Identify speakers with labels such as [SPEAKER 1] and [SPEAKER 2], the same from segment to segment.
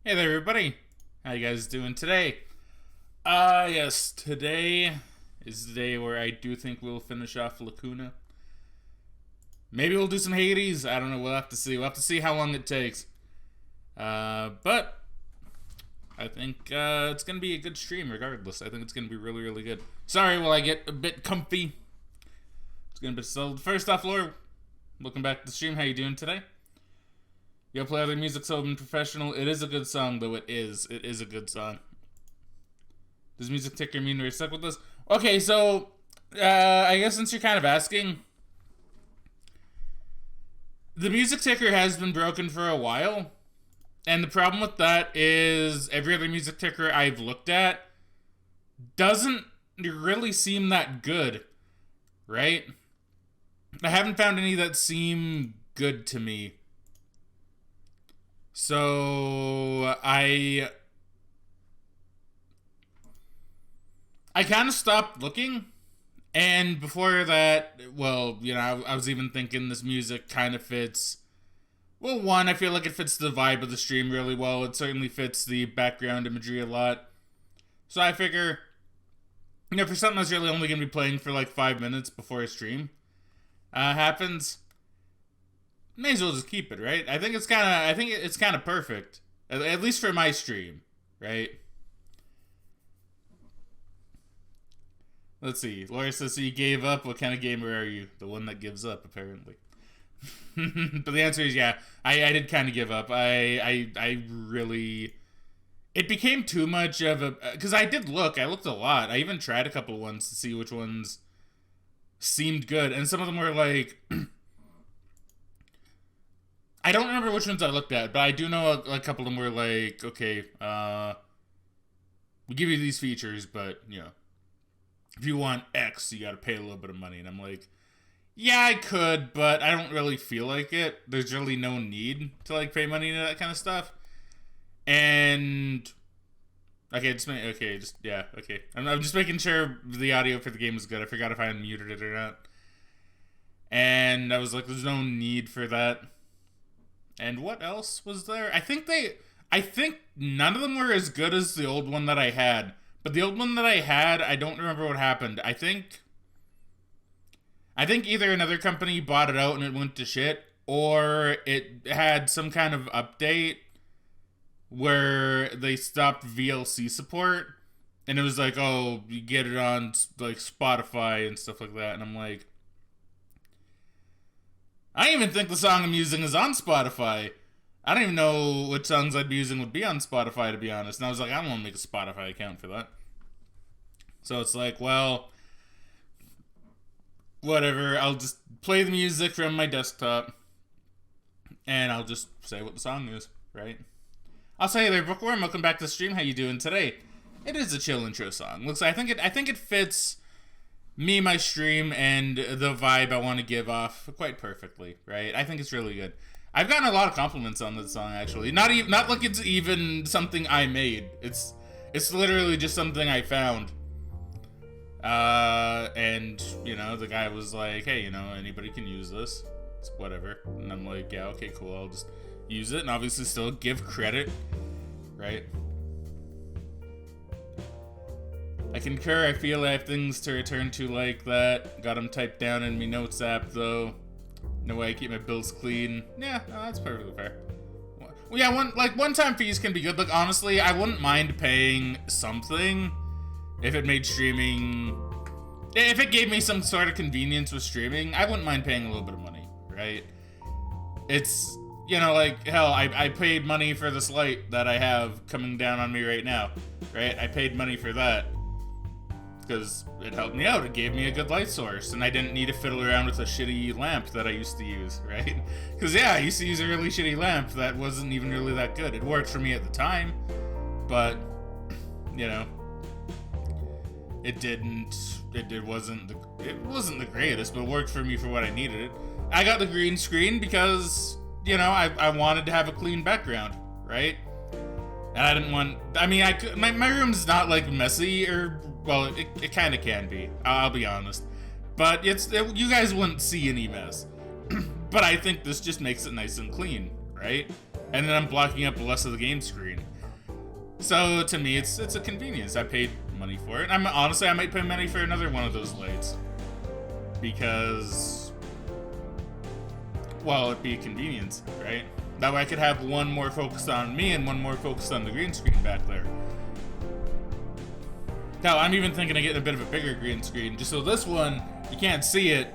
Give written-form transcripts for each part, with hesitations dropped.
[SPEAKER 1] Hey there, everybody. How you guys doing today? Yes, today is the day where I do think we'll finish off Lacuna. Maybe we'll do some Hades. I don't know. We'll have to see. We'll have to see how long it takes. But I think it's gonna be a good stream regardless. I think it's gonna be really, really good. Sorry, while I get a bit comfy. It's gonna be settled. First off, Laura, welcome back to the stream. How you doing today? You'll play other music so professional. It is a good song, though. It is a good song. Does music ticker mean we're stuck with this? Okay, so I guess since you're kind of asking, the music ticker has been broken for a while, and the problem with that is every other music ticker I've looked at doesn't really seem that good, right? I haven't found any that seem good to me. So I kind of stopped looking, and before that, well, you know, I was even thinking this music kind of fits. Well, one, I feel like it fits the vibe of the stream really well. It certainly fits the background imagery a lot. So I figure, you know, for something that's really only gonna be playing for like 5 minutes before a stream happens, may as well just keep it, right? I think it's kind of perfect, at least for my stream, right? Let's see. Laura says, so you gave up. What kind of gamer are you? The one that gives up, apparently. But the answer is yeah. I did kind of give up. I really. It became too much of a. Because I did look. I looked a lot. I even tried a couple ones to see which ones seemed good. And some of them were like. I don't remember which ones I looked at, but I do know a couple of them were like, okay, we give you these features, but, you know, if you want X, you gotta pay a little bit of money. And I'm like, yeah, I could, but I don't really feel like it. There's really no need to, like, pay money to that kind of stuff. And, okay, okay. I'm just making sure the audio for the game is good. I forgot if I unmuted it or not. And I was like, there's no need for that. And what else was there? I think none of them were as good as the old one that I had. But the old one that I had, I don't remember what happened. I think either another company bought it out and it went to shit, or it had some kind of update where they stopped VLC support, and it was like, oh, you get it on like Spotify and stuff like that, and I'm like, I don't even think the song I'm using is on Spotify. I don't even know what songs I'd be using would be on Spotify, to be honest. And I was like, I don't want to make a Spotify account for that. So it's like, well, whatever. I'll just play the music from my desktop, and I'll just say what the song is, right? I'll say, hey there, Bookworm. Welcome back to the stream. How you doing today? It is a chill intro song. I think it fits me, my stream, and the vibe I want to give off quite perfectly, right? I think it's really good. I've gotten a lot of compliments on this song, actually. Not like it's even something I made. It's literally just something I found. And, you know, the guy was like, hey, you know, anybody can use this. It's whatever. And I'm like, yeah, okay, cool. I'll just use it, and obviously still give credit, right? I concur. I feel I have things to return to like that. Got them typed down in me notes app, though. No way I keep my bills clean. Yeah, no, that's perfectly fair. Well, yeah, one-time fees can be good. Like, honestly, I wouldn't mind paying something if it made streaming... If it gave me some sort of convenience with streaming, I wouldn't mind paying a little bit of money, right? It's, you know, like, hell, I paid money for this light that I have coming down on me right now, right? I paid money for that because it helped me out. It gave me a good light source, and I didn't need to fiddle around with a shitty lamp that I used to use, right? Because, yeah, I used to use a really shitty lamp that wasn't even really that good. It worked for me at the time, but, you know, it wasn't the greatest, but it worked for me for what I needed it. I got the green screen because, you know, I wanted to have a clean background, right? And I didn't want, I mean, my room's not, like, messy, or, well, it kind of can be, I'll be honest. But you guys wouldn't see any mess. But I think this just makes it nice and clean, right? right? And then I'm blocking up less of the game screen. So to me, it's a convenience. I paid money for it. Honestly, I might pay money for another one of those lights. Because, well, it'd be a convenience, right? That way I could have one more focused on me and one more focused on the green screen back there. Now, I'm even thinking of getting a bit of a bigger green screen, just so this one, you can't see it.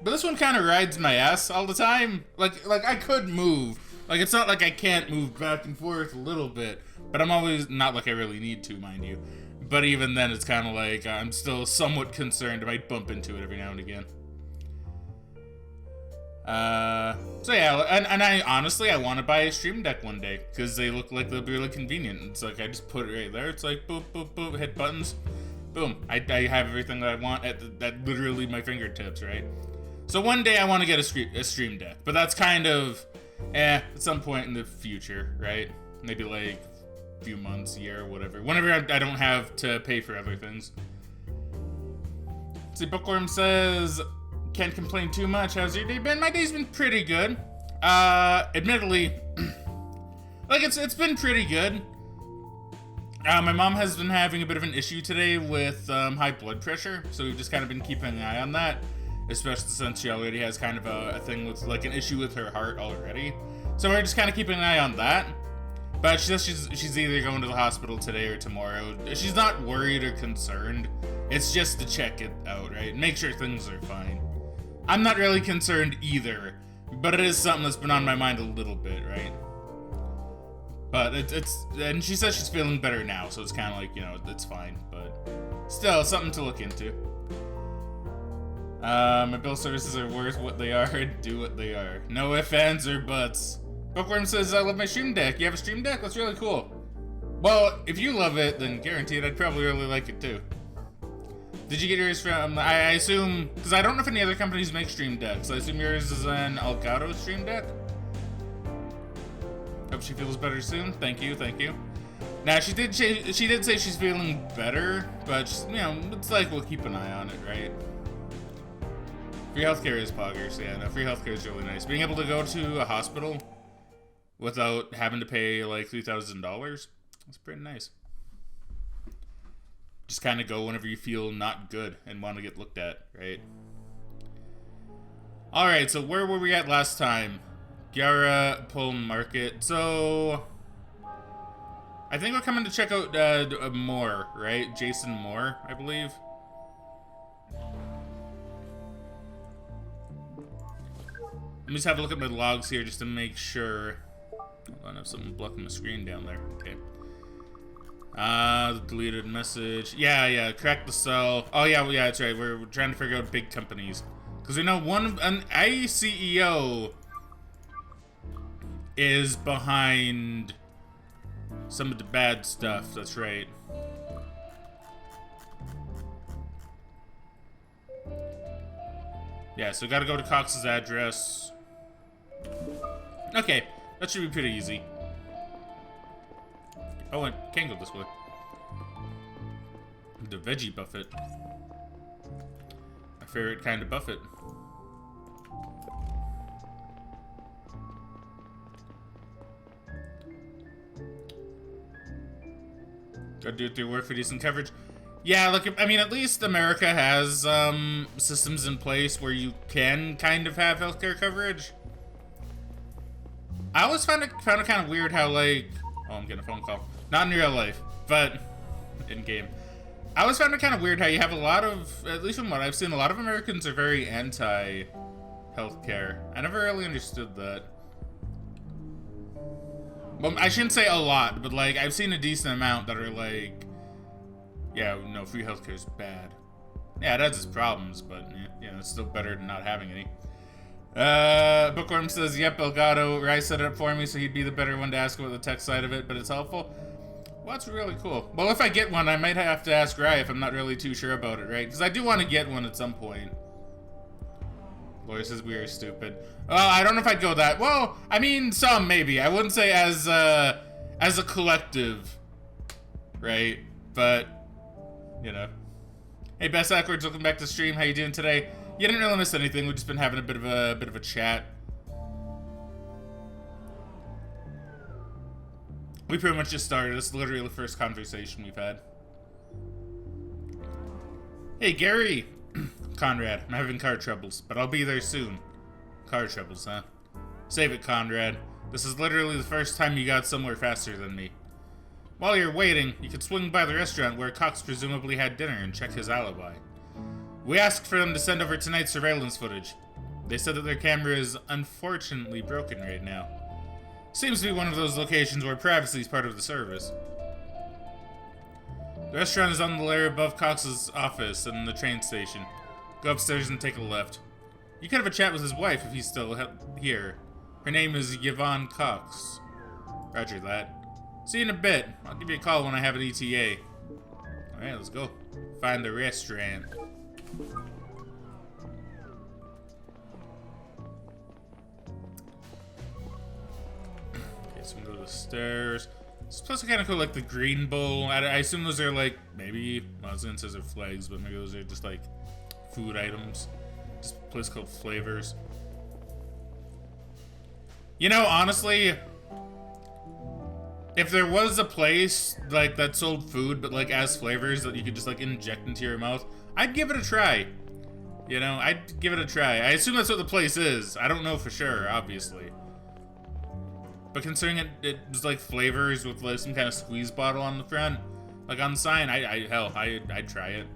[SPEAKER 1] But this one kind of rides my ass all the time. Like I could move. Like, it's not like I can't move back and forth a little bit. But I'm always, not like I really need to, mind you. But even then, it's kind of like, I'm still somewhat concerned I might bump into it every now and again. So yeah, and I honestly, I want to buy a Stream Deck one day, because they look like they'll be really convenient. It's like, I just put it right there, it's like, boop, boop, boop, hit buttons, boom. I have everything that I want at literally my fingertips, right? So one day I want to get a Stream Deck, but that's kind of, at some point in the future, right? Maybe like a few months, year, whatever. Whenever I don't have to pay for other things. See, Bookworm says, can't complain too much. How's your day been? My day's been pretty good. Admittedly, like it's been pretty good. My mom has been having a bit of an issue today with high blood pressure, so we've just kind of been keeping an eye on that, especially since she already has kind of a thing with like an issue with her heart already. So we're just kind of keeping an eye on that. But she says she's either going to the hospital today or tomorrow. She's not worried or concerned. It's just to check it out, right? Make sure things are fine. I'm not really concerned either, but it is something that's been on my mind a little bit, right? But and she says she's feeling better now, so it's kind of like, you know, it's fine, but still something to look into. My bill services are worth what they are and do what they are. No ifs, ands, or buts. Bookworm says, I love my Stream Deck. You have a Stream Deck? That's really cool. Well, if you love it, then guaranteed I'd probably really like it too. Did you get yours from, I assume, because I don't know if any other companies make Stream Decks. I assume yours is an Elgato Stream Deck? Hope she feels better soon. Thank you, thank you. Now, she did say she's feeling better, but, you know, it's like we'll keep an eye on it, right? Free healthcare is poggers, yeah, no, free healthcare is really nice. Being able to go to a hospital without having to pay, like, $3,000, that's pretty nice. Just kind of go whenever you feel not good and want to get looked at, right? Alright, so where were we at last time? Gyara Pull Market. So, I think we're coming to check out Moore, right? Jason Moore, I believe. Let me just have a look at my logs here just to make sure. Hold on, I have something blocking the screen down there. Okay. The deleted message. Yeah, crack the cell. Oh yeah, well, yeah, that's right. We're trying to figure out big companies. Because we know an ICEO is behind some of the bad stuff, that's right. Yeah, so gotta go to Cox's address. Okay, that should be pretty easy. Oh, I can go this way. The veggie buffet. My favorite kind of buffet. Gotta do it through work for decent coverage. Yeah, look, I mean, at least America has systems in place where you can kind of have healthcare coverage. I always found it kind of weird how, like, oh, I'm getting a phone call. Not in real life, but in game. I always found it kind of weird how you have a lot of, at least from what I've seen, a lot of Americans are very anti-healthcare. I never really understood that. Well, I shouldn't say a lot, but like I've seen a decent amount that are like, yeah, no, free healthcare is bad. Yeah, it has its problems, but yeah, it's still better than not having any. Bookworm says, yep, Elgato, Rai set it up for me, so he'd be the better one to ask about the tech side of it, but it's helpful. Well, that's really cool. Well, if I get one, I might have to ask Rai if I'm not really too sure about it, right? Because I do want to get one at some point. Lawyer says we are stupid. Well, I don't know if I'd go that. Well, I mean, some maybe. I wouldn't say as a collective, right? But you know. Hey, Best Backwards, welcome back to the stream. How you doing today? You didn't really miss anything. We've just been having a bit of a chat. We pretty much just started. This is literally the first conversation we've had. Hey, Gary! Conrad, I'm having car troubles, but I'll be there soon. Car troubles, huh? Save it, Conrad. This is literally the first time you got somewhere faster than me. While you're waiting, you could swing by the restaurant where Cox presumably had dinner and check his alibi. We asked for them to send over tonight's surveillance footage. They said that their camera is unfortunately broken right now. Seems to be one of those locations where privacy is part of the service. The restaurant is on the layer above Cox's office and the train station. Go upstairs and take a left. You could have a chat with his wife if he's still here. Her name is Yvonne Cox. Roger that. See you in a bit. I'll give you a call when I have an ETA. Alright, let's go. Find the restaurant. Okay, so we can go to the stairs. This place is kind of cool, like the green bowl. I assume those are like, maybe, well, I was gonna say those are flags, but maybe those are just like food items. Just a place called Flavors. You know, honestly, if there was a place like that sold food, but like as flavors that you could just like inject into your mouth, I'd give it a try. You know, I'd give it a try. I assume that's what the place is. I don't know for sure, obviously. But considering it was like flavors with like some kind of squeeze bottle on the front, like on the sign, I'd try it.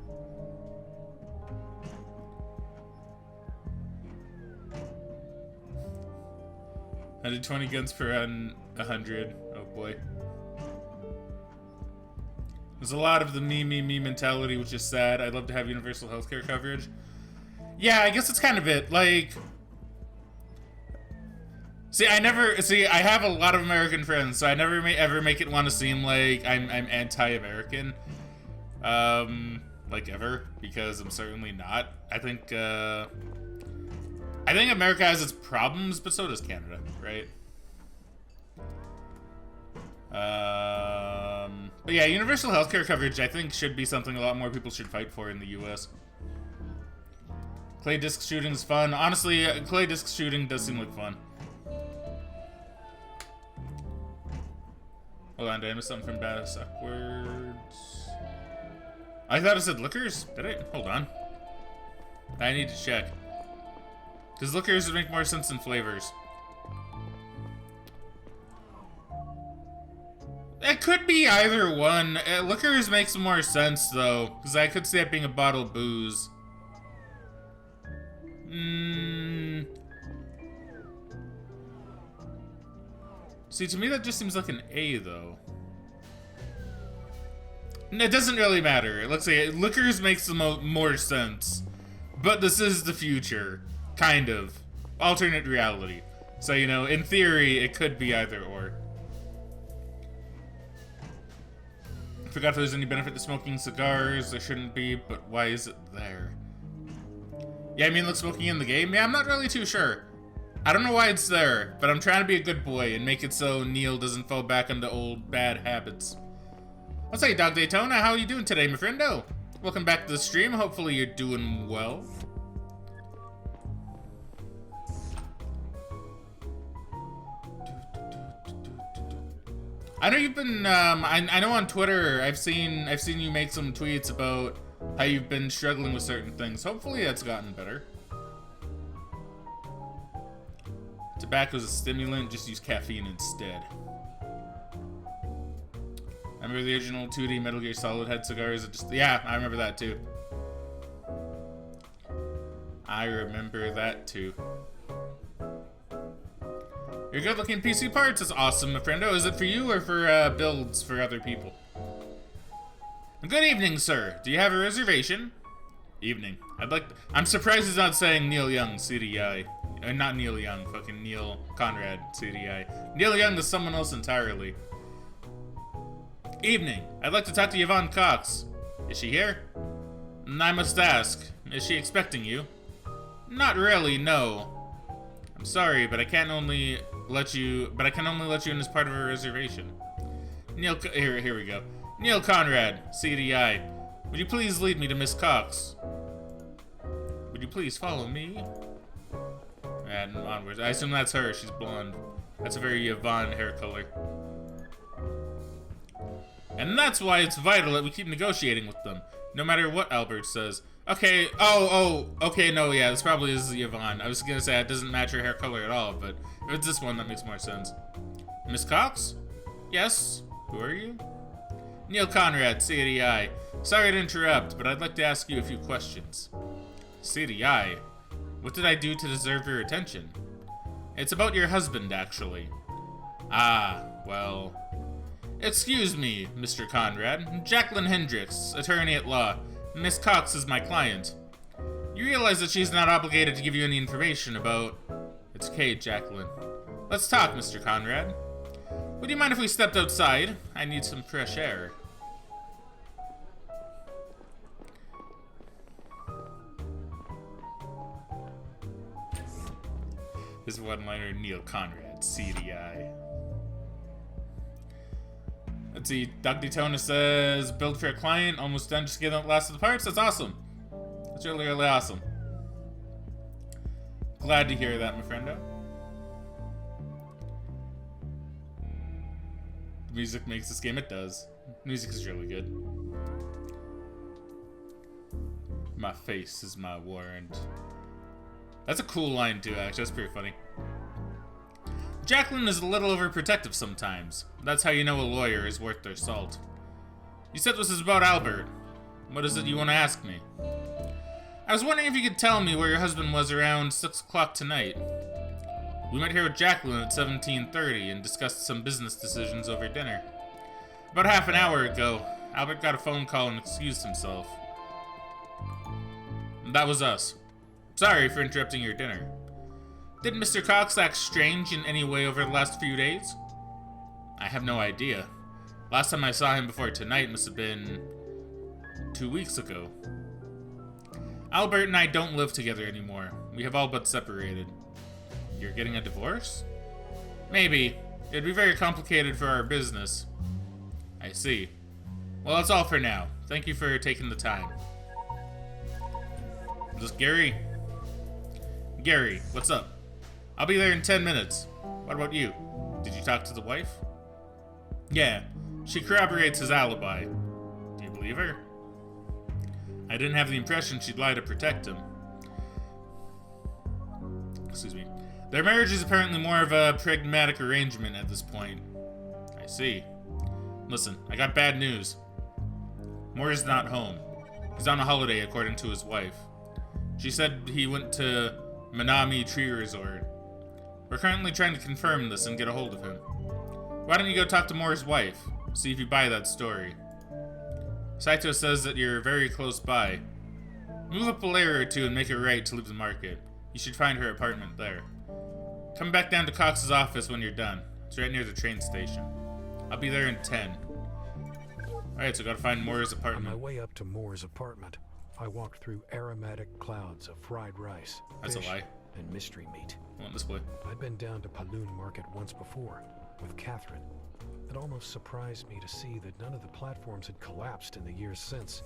[SPEAKER 1] I did 20 guns per 100. Oh boy. There's a lot of the me mentality, which is sad. I'd love to have universal healthcare coverage. Yeah, I guess it's kind of it. Like, I have a lot of American friends, so I never ever make it want to seem like I'm anti-American. Like ever, because I'm certainly not. I think America has its problems, but so does Canada, right? But yeah, universal healthcare coverage, I think, should be something a lot more people should fight for in the U.S. Clay disc shooting is fun. Honestly, clay disc shooting does seem like fun. Hold on, did I miss something from Bass Upwards? I thought it said liquors. Did I? Hold on. I need to check. Because liquors would make more sense than flavors. It could be either one. Liquors makes more sense, though. Because I could see it being a bottle of booze. See, to me that just seems like an A, though. It doesn't really matter. It looks like liquors makes the more sense. But this is the future. Kind of. Alternate reality. So, you know, in theory, it could be either or. Forgot if there's any benefit to smoking cigars. There shouldn't be, but why is it there? Yeah, I mean, like smoking in the game? Yeah, I'm not really too sure. I don't know why it's there, but I'm trying to be a good boy and make it so Neil doesn't fall back into old bad habits. I'll say, Dog Daytona, how are you doing today, my friendo? Welcome back to the stream. Hopefully you're doing well. I know you've been, I know on Twitter, I've seen you make some tweets about how you've been struggling with certain things. Hopefully that's gotten better. Tobacco's a stimulant, just use caffeine instead. I remember the original 2D Metal Gear Solid had cigars. Yeah, I remember that too. I remember that too. Your good-looking PC parts is awesome, my friendo. Is it for you or for builds for other people? Good evening, sir. Do you have a reservation? Evening. I'm surprised he's not saying Neil Young, CDI. Not Neil Young, fucking Neil Conrad, CDI. Neil Young is someone else entirely. Evening. I'd like to talk to Yvonne Cox. Is she here? I must ask, is she expecting you? Not really, no. I'm sorry, but I can only let you in as part of a reservation. Here we go. Neil Conrad, CDI. Would you please lead me to Miss Cox? Would you please follow me? And onwards. I assume that's her. She's blonde. That's a very Yvonne hair color. And that's why it's vital that we keep negotiating with them, no matter what Albert says. Okay, okay, no, yeah, this probably is Yvonne. I was gonna say it doesn't match her hair color at all, but if it's this one, that makes more sense. Miss Cox? Yes? Who are you? Neil Conrad, CDI. Sorry to interrupt, but I'd like to ask you a few questions. CDI? What did I do to deserve your attention? It's about your husband, actually. Ah, well... Excuse me, Mr. Conrad. Jacqueline Hendricks, attorney at law. Miss Cox is my client. You realize that she's not obligated to give you any information about... It's okay, Jacqueline. Let's talk, Mr. Conrad. Would you mind if we stepped outside? I need some fresh air. His one-liner, Neil Conrad, CDI. Let's see, Doug Daytona says, build for a client, almost done, just getting the last of the parts. That's awesome. That's really, really awesome. Glad to hear that, my friendo. The music makes this game, it does. Music is really good. My face is my warrant. That's a cool line too, actually. That's pretty funny. Jacqueline is a little overprotective sometimes. That's how you know a lawyer is worth their salt. You said this is about Albert. What is it you want to ask me? I was wondering if you could tell me where your husband was around 6 o'clock tonight. We met here with Jacqueline at 17:30 and discussed some business decisions over dinner. About half an hour ago, Albert got a phone call and excused himself. That was us. Sorry for interrupting your dinner. Did Mr. Cox act strange in any way over the last few days? I have no idea. Last time I saw him before tonight must have been 2 weeks ago. Albert and I don't live together anymore. We have all but separated. You're getting a divorce? Maybe. It'd be very complicated for our business. I see. Well, that's all for now. Thank you for taking the time. Is this Gary? Gary, what's up? I'll be there in 10 minutes. What about you? Did you talk to the wife? Yeah, she corroborates his alibi. Do you believe her? I didn't have the impression she'd lie to protect him. Excuse me. Their marriage is apparently more of a pragmatic arrangement at this point. I see. Listen, I got bad news. Moore's not home. He's on a holiday, according to his wife. She said he went to Minami Tree Resort. We're currently trying to confirm this and get a hold of him. Why don't you go talk to Moore's wife? See if you buy that story. Saito says that you're very close by. Move up a layer or two and make it right to leave the market. You should find her apartment there. Come back down to Cox's office when you're done. It's right near the train station. I'll be there in 10. Alright, so gotta find Moore's apartment.
[SPEAKER 2] On my way up to Moore's apartment, I walked through aromatic clouds of fried rice,
[SPEAKER 1] That's a
[SPEAKER 2] fish,
[SPEAKER 1] lie.
[SPEAKER 2] and mystery meat.
[SPEAKER 1] I want this way.
[SPEAKER 2] I'd been down to Paloon Market once before, with Catherine. It almost surprised me to see that none of the platforms had collapsed in the years since.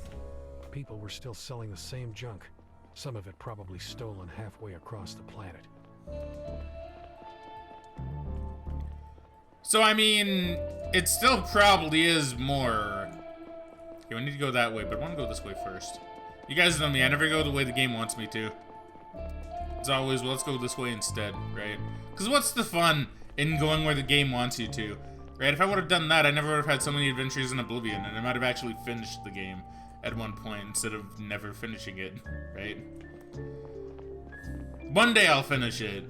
[SPEAKER 2] People were still selling the same junk, some of it probably stolen halfway across the planet.
[SPEAKER 1] So, I mean, it still probably is more... Okay, we need to go that way, but I want to go this way first. You guys know me, I never go the way the game wants me to. It's always, well, let's go this way instead, right? Because what's the fun in going where the game wants you to, right? If I would have done that, I never would have had so many adventures in Oblivion, and I might have actually finished the game at one point instead of never finishing it, right? One day I'll finish it.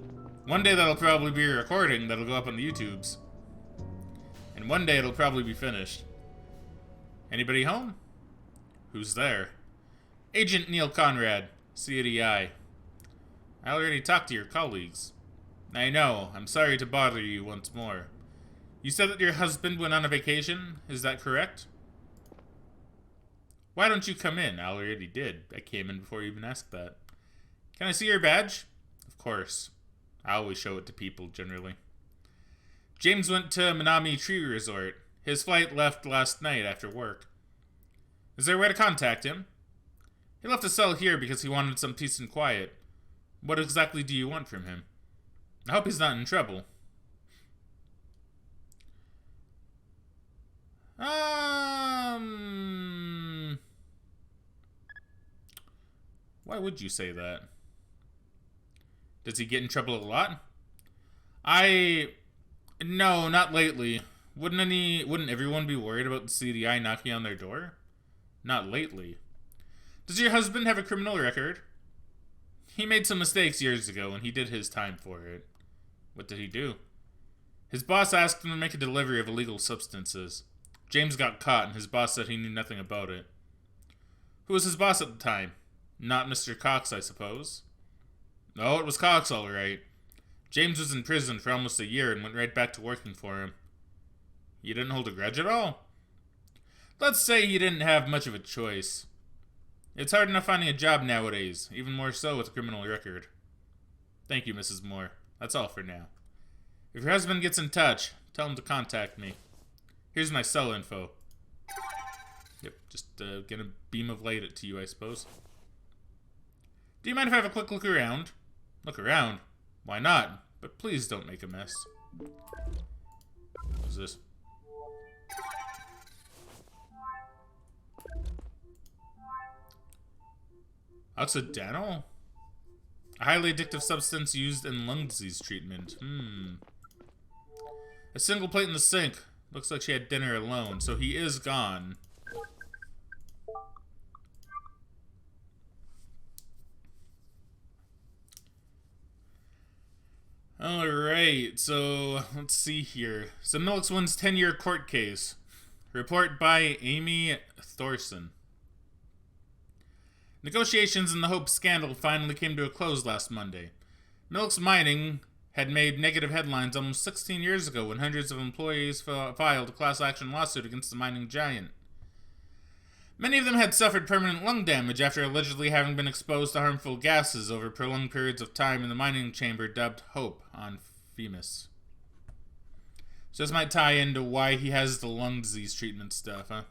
[SPEAKER 1] One day that'll probably be a recording that'll go up on the YouTubes. And one day it'll probably be finished. Anybody home? Who's there? Agent Neil Conrad, CDI. I already talked to your colleagues. I know, I'm sorry to bother you once more. You said that your husband went on a vacation, is that correct? Why don't you come in? I already did. I came in before you even asked that. Can I see your badge? Of course. I always show it to people, generally. James went to Minami Tree Resort. His flight left last night after work. Is there a way to contact him? He left a cell here because he wanted some peace and quiet. What exactly do you want from him? I hope he's not in trouble. Why would you say that? Does he get in trouble a lot? No, not lately. Wouldn't everyone be worried about the CDI knocking on their door? Not lately. Does your husband have a criminal record? He made some mistakes years ago and he did his time for it. What did he do? His boss asked him to make a delivery of illegal substances. James got caught and his boss said he knew nothing about it. Who was his boss at the time? Not Mr. Cox, I suppose. No, it was Cox, all right. James was in prison for almost a year and went right back to working for him. You didn't hold a grudge at all? Let's say you didn't have much of a choice. It's hard enough finding a job nowadays, even more so with a criminal record. Thank you, Mrs. Moore. That's all for now. If your husband gets in touch, tell him to contact me. Here's my cell info. Yep, just gonna beam of light it to you, I suppose. Do you mind if I have a quick look around? Look around? Why not? But please don't make a mess. What is this? Occidental? A highly addictive substance used in lung disease treatment. A single plate in the sink. Looks like she had dinner alone, so he is gone. Alright, so let's see here. So Milix wins 10-year court case. Report by Amy Thorson. Negotiations in the Hope scandal finally came to a close last Monday. Milix Mining had made negative headlines almost 16 years ago when hundreds of employees filed a class action lawsuit against the mining giant. Many of them had suffered permanent lung damage after allegedly having been exposed to harmful gases over prolonged periods of time in the mining chamber dubbed Hope on FEMAS. So this might tie into why he has the lung disease treatment stuff, huh?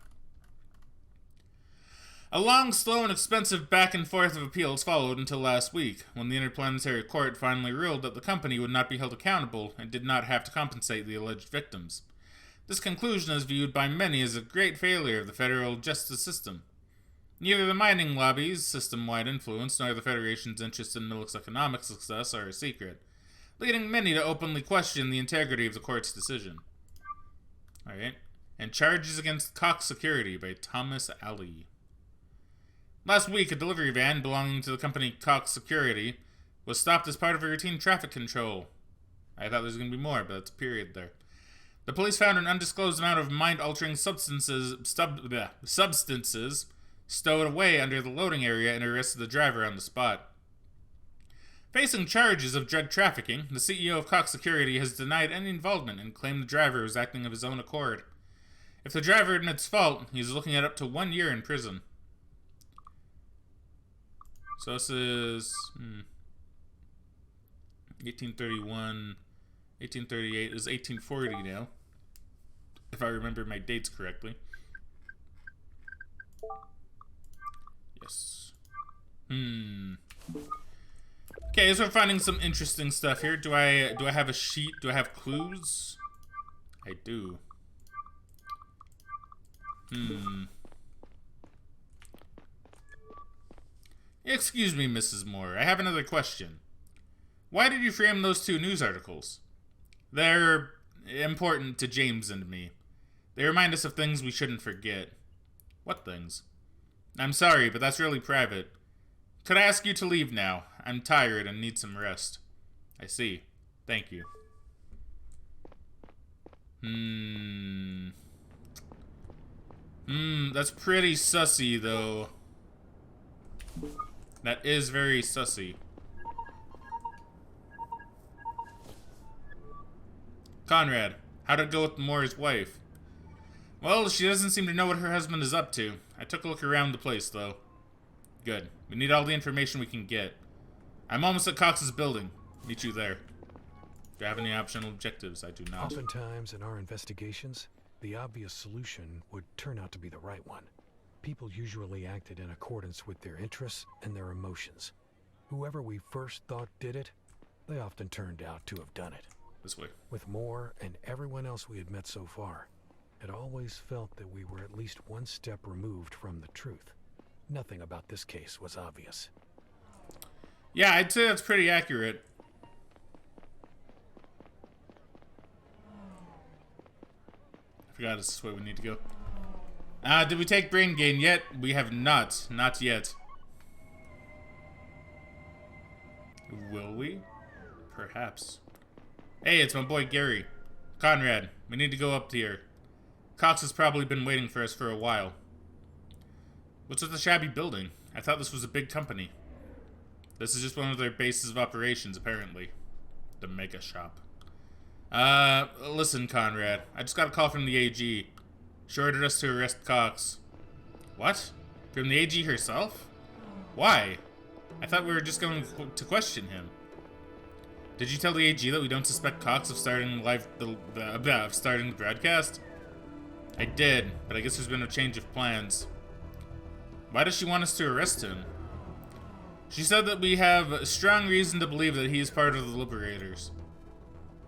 [SPEAKER 1] A long, slow, and expensive back and forth of appeals followed until last week, when the Interplanetary Court finally ruled that the company would not be held accountable and did not have to compensate the alleged victims. This conclusion is viewed by many as a great failure of the federal justice system. Neither the mining lobby's system-wide influence nor the Federation's interest in Milix's economic success are a secret, leading many to openly question the integrity of the court's decision. Alright. And Charges Against Cox Security by Thomas Alley. Last week, a delivery van belonging to the company Cox Security was stopped as part of a routine traffic control. I thought there was going to be more, but that's a period there. The police found an undisclosed amount of mind-altering substances stowed away under the loading area and arrested the driver on the spot. Facing charges of drug trafficking, the CEO of Cox Security has denied any involvement and claimed the driver was acting of his own accord. If the driver admits fault, he's looking at up to 1 year in prison. So this is 1831, 1838 is 1840 now, if I remember my dates correctly. Yes. Okay, so we're finding some interesting stuff here. Do I have a sheet? Do I have clues? I do. Excuse me, Mrs. Moore. I have another question. Why did you frame those 2 news articles? They're important to James and me. They remind us of things we shouldn't forget. What things? I'm sorry, but that's really private. Could I ask you to leave now? I'm tired and need some rest. I see. Thank you. That's pretty sussy, though. That is very sussy. Conrad, how'd it go with Moore's wife? Well, she doesn't seem to know what her husband is up to. I took a look around the place, though. Good. We need all the information we can get. I'm almost at Cox's building. Meet you there. Do you have any optional objectives? I do not.
[SPEAKER 2] Oftentimes in our investigations, the obvious solution would turn out to be the right one. People usually acted in accordance with their interests and their emotions. Whoever we first thought did it, they often turned out to have done it.
[SPEAKER 1] This way.
[SPEAKER 2] With Moore and everyone else we had met so far, it always felt that we were at least one step removed from the truth. Nothing about this case was obvious.
[SPEAKER 1] Yeah, I'd say that's pretty accurate. I forgot this is where we need to go. Did we take brain gain yet? We have not. Not yet. Will we? Perhaps. Hey, it's my boy Gary. Conrad, we need to go up here. Cox has probably been waiting for us for a while. What's with the shabby building? I thought this was a big company. This is just one of their bases of operations, apparently. The mega shop. Listen, Conrad. I just got a call from the AG. She ordered us to arrest Cox. What? From the AG herself? Why? I thought we were just going to question him. Did you tell the AG that we don't suspect Cox of starting the broadcast? I did, but I guess there's been a change of plans. Why does she want us to arrest him? She said that we have a strong reason to believe that he is part of the Liberators.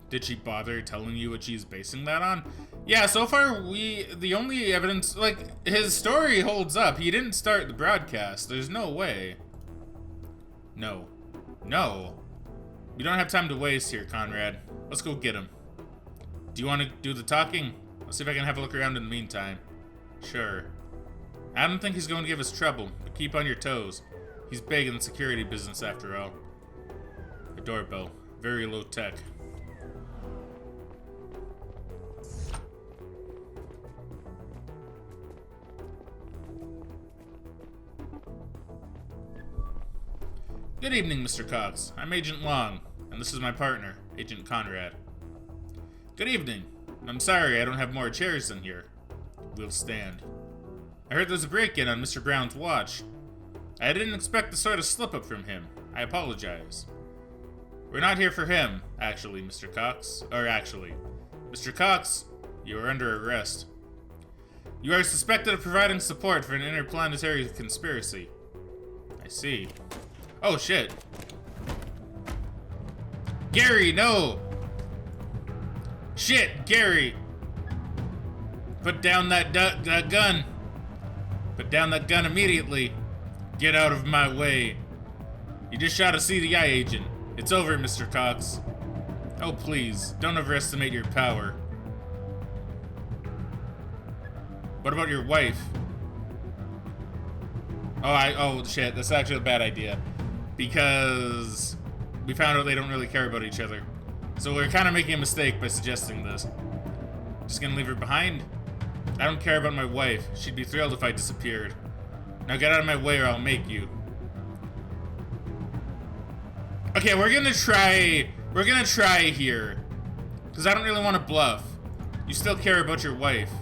[SPEAKER 1] Did she bother telling you what she's basing that on? Yeah, so far the only evidence, like, his story holds up. He didn't start the broadcast. There's no way. No. No. We don't have time to waste here, Conrad. Let's go get him. Do you want to do the talking? Let's see if I can have a look around in the meantime. Sure. I don't think he's going to give us trouble, but keep on your toes. He's big in the security business after all. A doorbell. Very low tech. Good evening, Mr. Cox. I'm Agent Long, and this is my partner, Agent Conrad. Good evening. I'm sorry I don't have more chairs than here. We'll stand. I heard there's a break-in on Mr. Brown's watch. I didn't expect the sort of slip-up from him. I apologize. We're not here for him, actually, Mr. Cox. Mr. Cox, you are under arrest. You are suspected of providing support for an interplanetary conspiracy. I see. Oh, shit. Gary, no! Shit, Gary! Put down that gun. Put down that gun immediately. Get out of my way. You just shot a CDI agent. It's over, Mr. Cox. Oh, please, don't overestimate your power. What about your wife? Oh, shit, that's actually a bad idea. Because we found out they don't really care about each other. So we're kind of making a mistake by suggesting this. Just gonna leave her behind? I don't care about my wife. She'd be thrilled if I disappeared. Now get out of my way or I'll make you. Okay, we're gonna try here. Because I don't really want to bluff. You still care about your wife.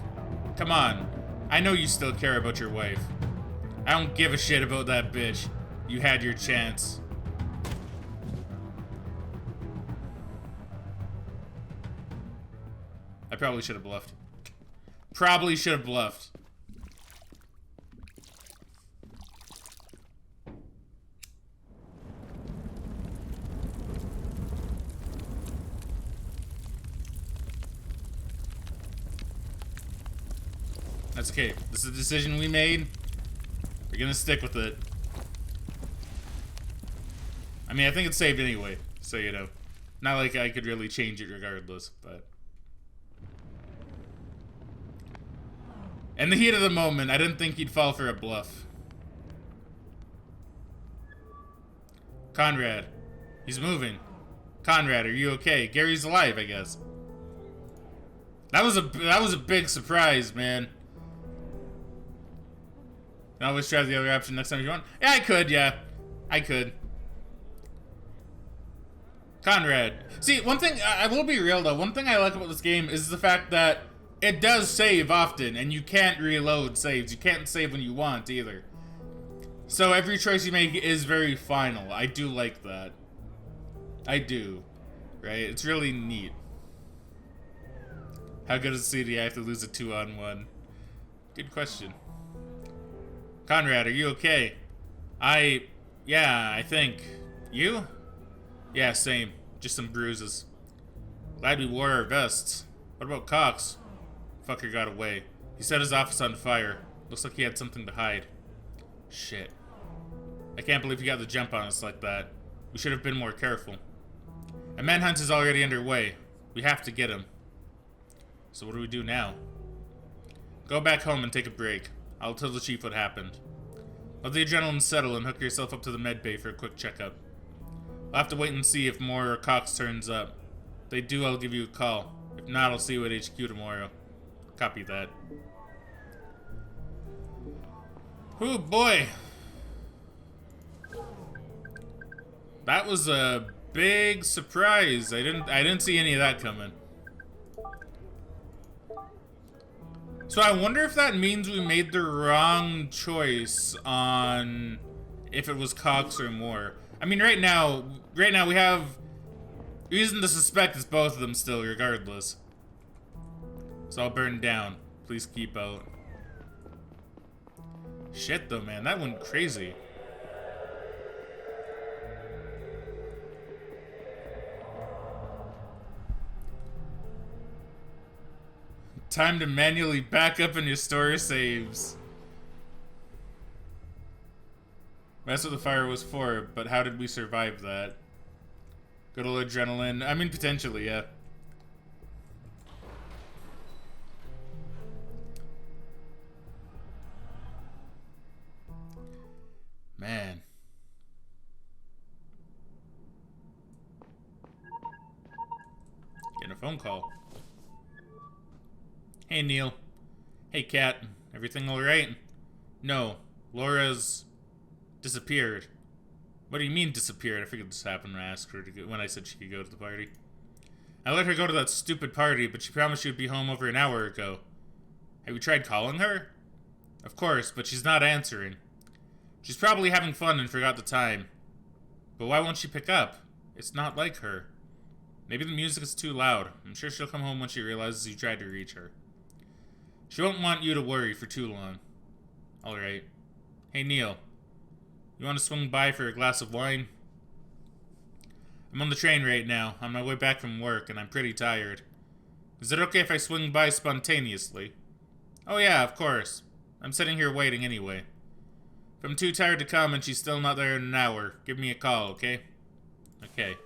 [SPEAKER 1] Come on. I know you still care about your wife. I don't give a shit about that bitch. You had your chance. I probably should have bluffed. Probably should have bluffed. That's okay. This is a decision we made. We're gonna stick with it. I mean, I think it's saved anyway, so you know. Not like I could really change it regardless, but... In the heat of the moment, I didn't think he'd fall for a bluff. Conrad. He's moving. Conrad, are you okay? Gary's alive, I guess. That was a big surprise, man. Can I always try the other option next time you want? Yeah, I could, yeah. I could. Conrad. See, one thing, I will be real though, one thing I like about this game is the fact that it does save often, and you can't reload saves. You can't save when you want, either. So every choice you make is very final. I do like that. I do. Right? It's really neat. How good is CD if to lose a 2-on-1? Good question. Conrad, are you okay? Yeah, I think. You? Yeah, same. Just some bruises. Glad we wore our vests. What about Cox? Fucker got away. He set his office on fire. Looks like he had something to hide. Shit. I can't believe he got the jump on us like that. We should have been more careful. A manhunt is already underway. We have to get him. So what do we do now? Go back home and take a break. I'll tell the chief what happened. Let the adrenaline settle and hook yourself up to the med bay for a quick checkup. I'll have to wait and see if more or Cox turns up. If they do, I'll give you a call. If not, I'll see you at HQ tomorrow. Copy that. Oh boy. That was a big surprise. I didn't see any of that coming. So I wonder if that means we made the wrong choice on if it was Cox or Moore. I mean, right now we have reason to suspect it's both of them still, regardless. It's all burned down. Please keep out. Shit, though, man, that went crazy. Time to manually back up in your store saves. That's what the fire was for, but how did we survive that? Good old adrenaline. I mean, potentially, yeah. Man. Getting a phone call. Hey, Neil. Hey, Kat. Everything alright? No. Laura's disappeared. What do you mean disappeared? I figured this happened when I asked her to go, when I said she could go to the party. I let her go to that stupid party, but she promised she would be home over an hour ago. Have you tried calling her? Of course, but she's not answering. She's probably having fun and forgot the time. But why won't she pick up? It's not like her. Maybe the music is too loud. I'm sure she'll come home when she realizes you tried to reach her. She won't want you to worry for too long. Alright. Hey, Neil. You want to swing by for a glass of wine? I'm on the train right now, on my way back from work, and I'm pretty tired. Is it okay if I swing by spontaneously? Oh yeah, of course. I'm sitting here waiting anyway. If I'm too tired to come and she's still not there in an hour, give me a call, okay? Okay.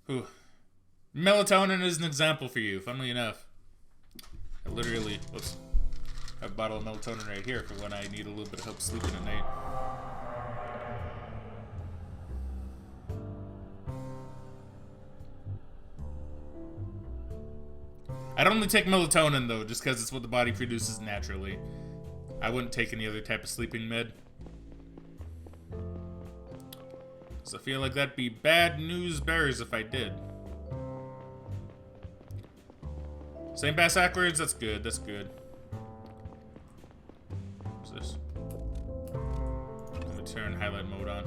[SPEAKER 1] Whew. Melatonin is an example for you, funnily enough. I literally, whoops, have a bottle of melatonin right here for when I need a little bit of help sleeping at night. I'd only take melatonin though, just because it's what the body produces naturally. I wouldn't take any other type of sleeping med. So I feel like that'd be bad news bears if I did. Same bass backwards, that's good, that's good. What's this? Let me turn highlight mode on.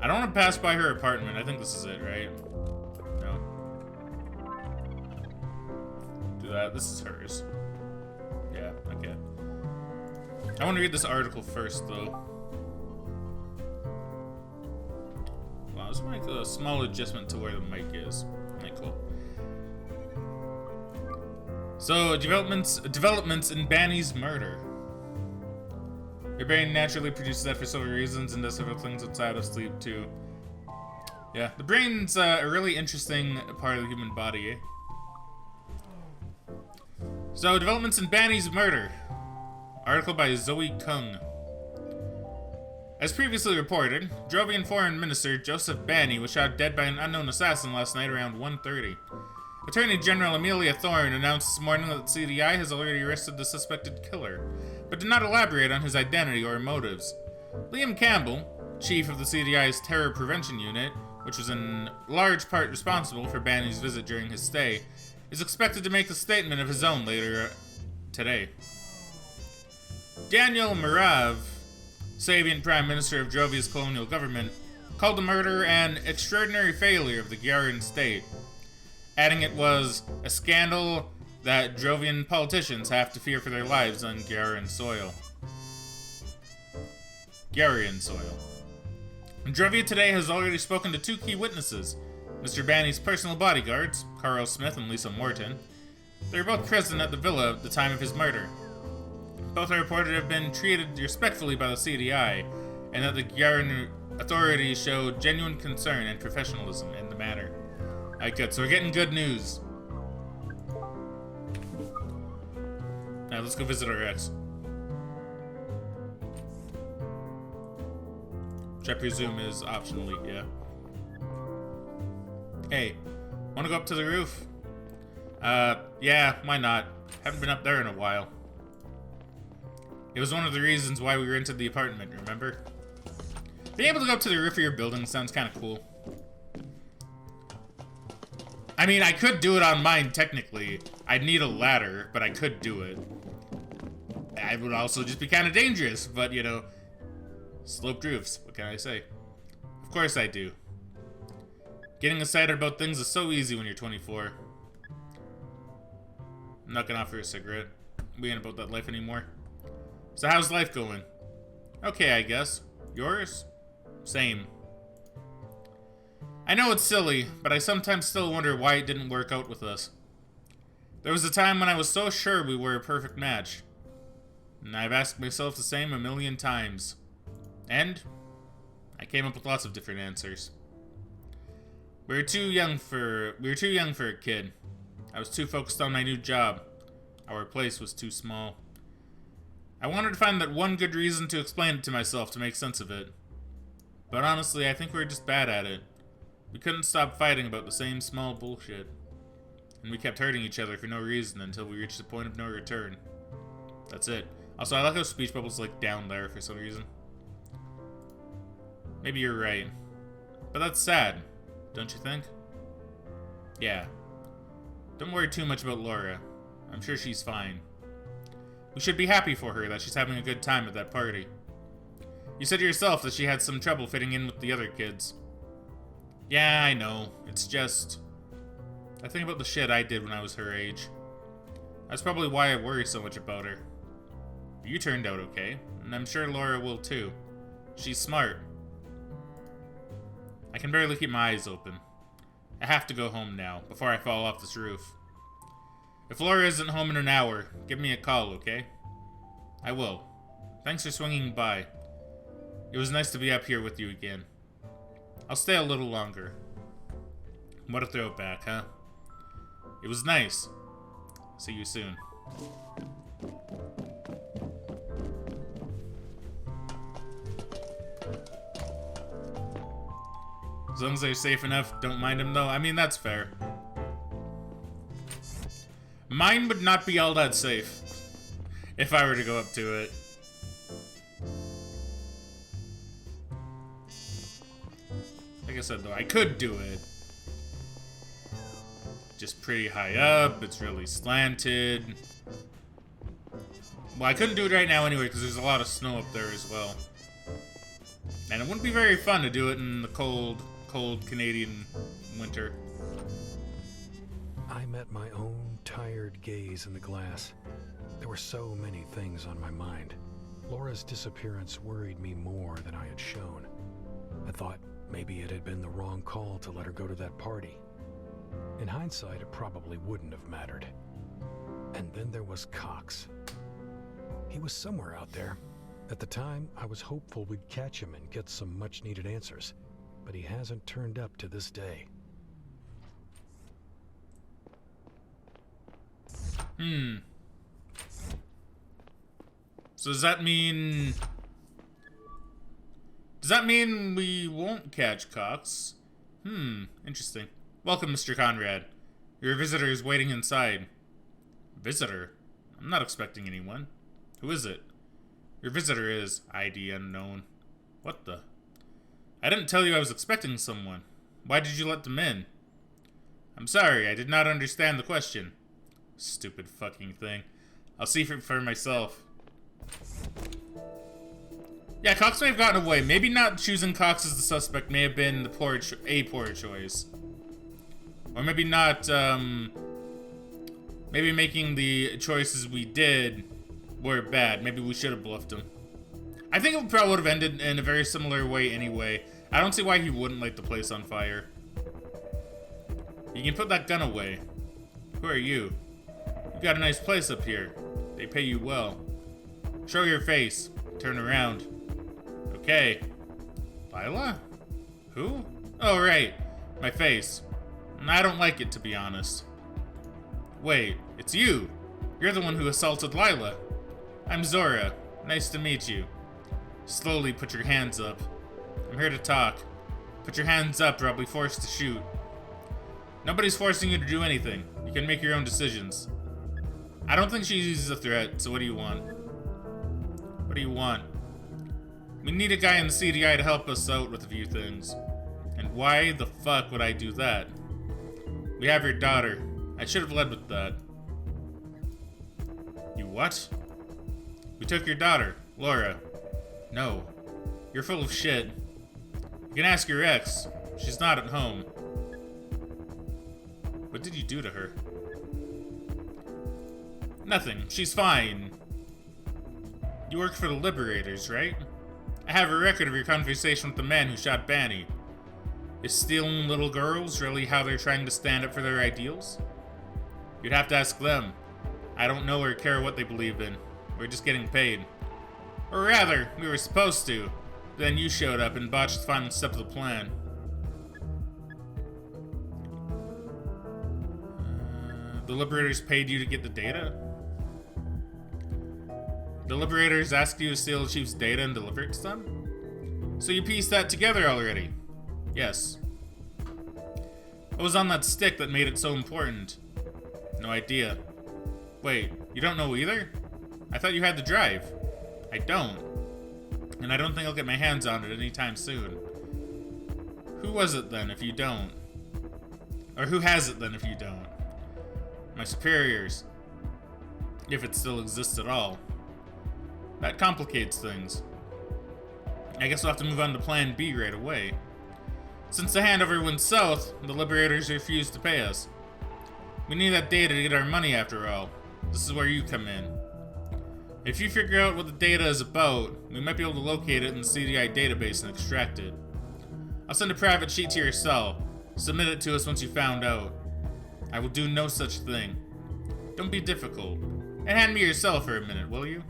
[SPEAKER 1] I don't want to pass by her apartment. I think this is it, right? No. Do that. This is hers. Yeah, okay. I want to read this article first, though. Wow, let's make a small adjustment to where the mic is. Okay, cool. So, developments in Banny's murder. Your brain naturally produces that for several reasons and does several things outside of sleep, too. Yeah, the brain's a really interesting part of the human body, eh? So, developments in Banny's murder. Article by Zoe Kung. As previously reported, Drovian Foreign Minister Joseph Banny was shot dead by an unknown assassin last night around 1:30. Attorney General Amelia Thorne announced this morning that the CDI has already arrested the suspected killer, but did not elaborate on his identity or motives. Liam Campbell, chief of the CDI's Terror Prevention Unit, which was in large part responsible for Banny's visit during his stay, is expected to make a statement of his own later today. Daniel Marav, Sabian Prime Minister of Drovia's colonial government, called the murder an extraordinary failure of the Gyaran state, adding it was a scandal that Drovian politicians have to fear for their lives on Gyaran soil. Gyarian soil. Drovia today has already spoken to two key witnesses, Mr. Banny's personal bodyguards, Carl Smith and Lisa Morton. They were both present at the villa at the time of his murder. Both are reported to have been treated respectfully by the CDI, and that the Gyaran authorities showed genuine concern and professionalism in the matter. Alright, good. So we're getting good news. Now let's go visit our ex. Which I presume is optionally, yeah. Hey, wanna go up to the roof? Yeah, why not? Haven't been up there in a while. It was one of the reasons why we rented the apartment, remember? Being able to go up to the roof of your building sounds kind of cool. I mean, I could do it on mine, technically. I'd need a ladder, but I could do it. I would also just be kind of dangerous, but, you know, sloped roofs, what can I say? Of course I do. Getting excited about things is so easy when you're 24. I'm not gonna offer a cigarette. We ain't about that life anymore. So how's life going? Okay, I guess. Yours? Same. I know it's silly, but I sometimes still wonder why it didn't work out with us. There was a time when I was so sure we were a perfect match. And I've asked myself the same a million times. And I came up with lots of different answers. We were too young for a kid. I was too focused on my new job. Our place was too small. I wanted to find that one good reason to explain it to myself to make sense of it. But honestly, I think we were just bad at it. We couldn't stop fighting about the same small bullshit. And we kept hurting each other for no reason until we reached the point of no return. That's it. Also, I like how speech bubbles like down there for some reason. Maybe you're right. But that's sad, don't you think? Yeah. Don't worry too much about Laura. I'm sure she's fine. We should be happy for her that she's having a good time at that party. You said yourself that she had some trouble fitting in with the other kids. Yeah, I know. It's just... I think about the shit I did when I was her age. That's probably why I worry so much about her. You turned out okay, and I'm sure Laura will too. She's smart. I can barely keep my eyes open. I have to go home now, before I fall off this roof. If Laura isn't home in an hour, give me a call, okay? I will. Thanks for swinging by. It was nice to be up here with you again. I'll stay a little longer. What a throwback, huh? It was nice. See you soon. As long as they're safe enough, don't mind them though. I mean, that's fair. Mine would not be all that safe if I were to go up to it. Like I said though, I could do it. Just pretty high up, it's really slanted. Well, I couldn't do it right now anyway because there's a lot of snow up there as well. And it wouldn't be very fun to do it in the cold Canadian winter.
[SPEAKER 2] I met my own tired gaze in the glass. There were so many things on my mind. Laura's disappearance worried me more than I had shown. I thought maybe it had been the wrong call to let her go to that party. In hindsight, it probably wouldn't have mattered. And then there was Cox. He was somewhere out there. At the time, I was hopeful we'd catch him and get some much-needed answers, but he hasn't turned up to this day.
[SPEAKER 1] So does that mean we won't catch Cox? Interesting. Welcome, Mr. Conrad. Your visitor is waiting inside. Visitor? I'm not expecting anyone. Who is it? Your visitor is ID unknown. What the? I didn't tell you I was expecting someone. Why did you let them in? I'm sorry, I did not understand the question. Stupid fucking thing. I'll see for myself. Yeah, Cox may have gotten away. Maybe not choosing Cox as the suspect may have been a poor choice. Or maybe not, maybe making the choices we did were bad. Maybe we should have bluffed him. I think it probably would have ended in a very similar way anyway. I don't see why he wouldn't light the place on fire. You can put that gun away. Who are you? You got a nice place up here. They pay you well. Show your face. Turn around. Okay. Lila? Who? Oh, right. My face. I don't like it, to be honest. Wait, it's you. You're the one who assaulted Lila. I'm Zora. Nice to meet you. Slowly put your hands up. I'm here to talk. Put your hands up or I'll be forced to shoot. Nobody's forcing you to do anything. You can make your own decisions. I don't think she's a threat, so what do you want? What do you want? We need a guy in the CDI to help us out with a few things. And why the fuck would I do that? We have your daughter. I should have led with that. You what? We took your daughter, Laura. No. You're full of shit. You can ask your ex. She's not at home. What did you do to her? Nothing. She's fine. You work for the Liberators, right? I have a record of your conversation with the man who shot Banny. Is stealing little girls really how they're trying to stand up for their ideals? You'd have to ask them. I don't know or care what they believe in. We're just getting paid. Or rather, we were supposed to. Then you showed up and botched the final step of the plan. The Liberators paid you to get the data? The Liberators asked you to steal the Chief's data and deliver it to them? So you pieced that together already? Yes. What was on that stick that made it so important? No idea. Wait, you don't know either? I thought you had the drive. I don't. And I don't think I'll get my hands on it anytime soon. Who was it then if you don't? Or who has it then if you don't? My superiors. If it still exists at all. That complicates things. I guess we'll have to move on to Plan B right away. Since the handover went south, the Liberators refused to pay us. We need that data to get our money after all. This is where you come in. If you figure out what the data is about, we might be able to locate it in the CDI database and extract it. I'll send a private sheet to your cell. Submit it to us once you found out. I will do no such thing. Don't be difficult. And hand me your cell for a minute, will you?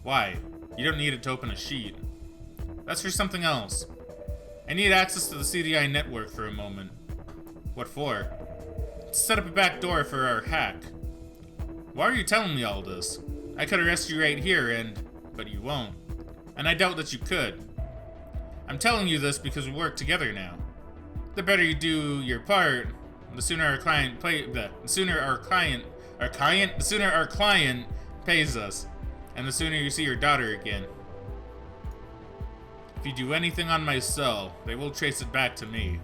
[SPEAKER 1] Why? You don't need it to open a sheet. That's for something else. I need access to the CDI network for a moment. What for? To set up a back door for our hack. Why are you telling me all this? I could arrest you right here but you won't. And I doubt that you could. I'm telling you this because we work together now. The better you do your part, the sooner our client pays us, and the sooner you see your daughter again. If you do anything on my cell, they will trace it back to me.